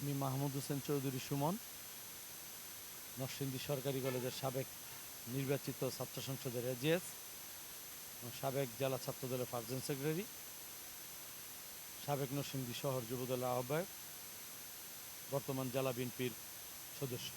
আমি মাহমুদ হোসেন চৌধুরী সুমন, নরসিংদী সরকারি কলেজের সাবেক নির্বাচিত ছাত্র সংসদের এজিএস এবং সাবেক জেলা ছাত্রদলের ফার্স্ট সেক্রেটারি, সাবেক নরসিংদী শহর যুবদলের আহ্বায়ক, বর্তমান জেলা বিএনপির সদস্য।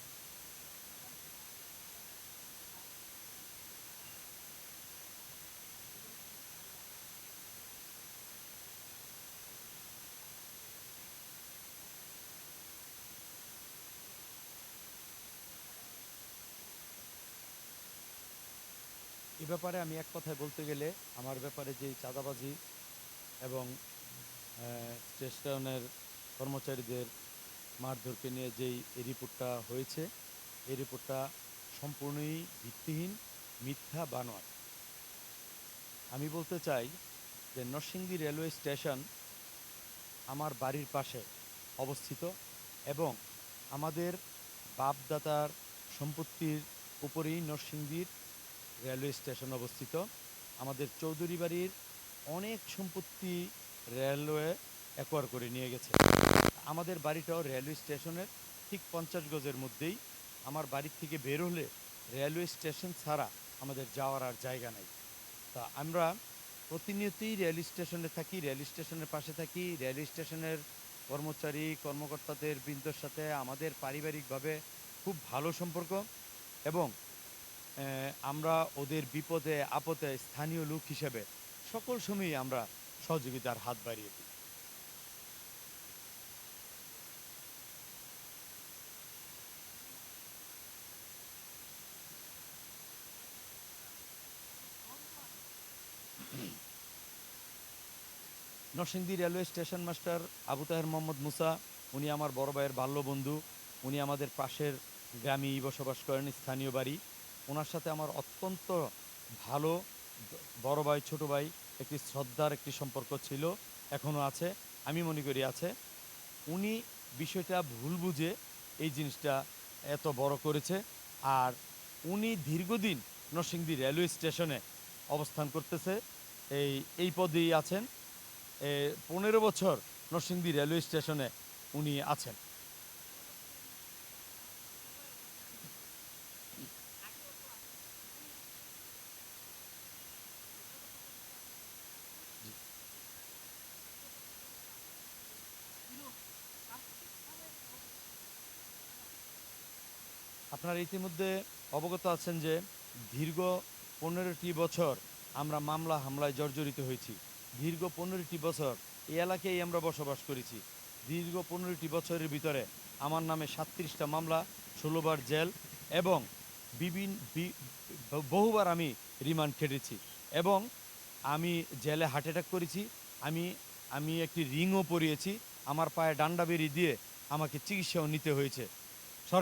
এ ব্যাপারে আমি এক কথায় বলতে গেলে আমার ব্যাপারে যেই চাঁদাবাজি এবং স্টেশনের কর্মচারীদের মারধরকে নিয়ে যেই এই রিপোর্টটা হয়েছে, এই রিপোর্টটা সম্পূর্ণই ভিত্তিহীন, মিথ্যা, বানোয়াট। আমি বলতে চাই যে নরসিংদী রেলওয়ে স্টেশন আমার বাড়ির পাশে অবস্থিত এবং আমাদের বাপদাদার সম্পত্তির উপরেই নরসিংদীর রেলওয়ে স্টেশন অবস্থিত। আমাদের চৌধুরী বাড়ির অনেক সম্পত্তি রেলওয়ে অ্যাকোয়ার করে নিয়ে গেছে। আমাদের বাড়িটাও রেলওয়ে স্টেশনের ঠিক 50 গজের মধ্যেই। আমার বাড়ির থেকে বের হলে রেলওয়ে স্টেশন ছাড়া আমাদের যাওয়ার আর জায়গা নাই। তা আমরা প্রতিনিয়তই রেল স্টেশনে থাকি, রেল স্টেশনের পাশে থাকি। রেল স্টেশনের কর্মচারী কর্মকর্তাদের বৃন্দর সাথে আমাদের পারিবারিকভাবে খুব ভালো সম্পর্ক এবং আমরা ওদের বিপদে আপদে স্থানীয় লোক হিসেবে সকল সময়ই আমরা সহযোগিতার হাত বাড়িয়ে দিই। Narsingdi railway station master Abu Taher Mohammad Musa, উনি আমার বড় ভাইয়ের বাল্য বন্ধু। উনি আমাদের পাশের গ্রামেই বসবাস করেন, স্থানীয় বাড়ি। ওনার সাথে আমার অত্যন্ত ভালো বড় ভাই ছোট ভাই একটি শ্রদ্ধার একটি সম্পর্ক ছিল, এখনও আছে, আমি মনে করি আছে। উনি বিষয়টা ভুল বুঝে এই জিনিসটা এত বড় করেছে। আর উনি দীর্ঘদিন নরসিংদী রেলওয়ে স্টেশনে অবস্থান করতেছে, এই পদেই আছেন। 15 বছর নরসিংদী রেলওয়ে স্টেশনে উনি আছেন। আপনারা ইতিমধ্যে অবগত আছেন যে দীর্ঘ 15টি বছর আমরা মামলা হামলায় জর্জরিত হয়েছি। দীর্ঘ 15টি বছর এই এলাকায় আমরা বসবাস করেছি। দীর্ঘ 15টি বছরের ভিতরে আমার নামে 37টা মামলা, 16বার জেল এবং বহুবার আমি রিমান্ড খেটেছি এবং আমি জেলে হার্ট অ্যাটাক করেছি। আমি আমি একটি রিংও পরিয়েছি। আমার পায়ে ডান্ডা বেরি দিয়ে আমাকে চিকিৎসাও নিতে হয়েছে।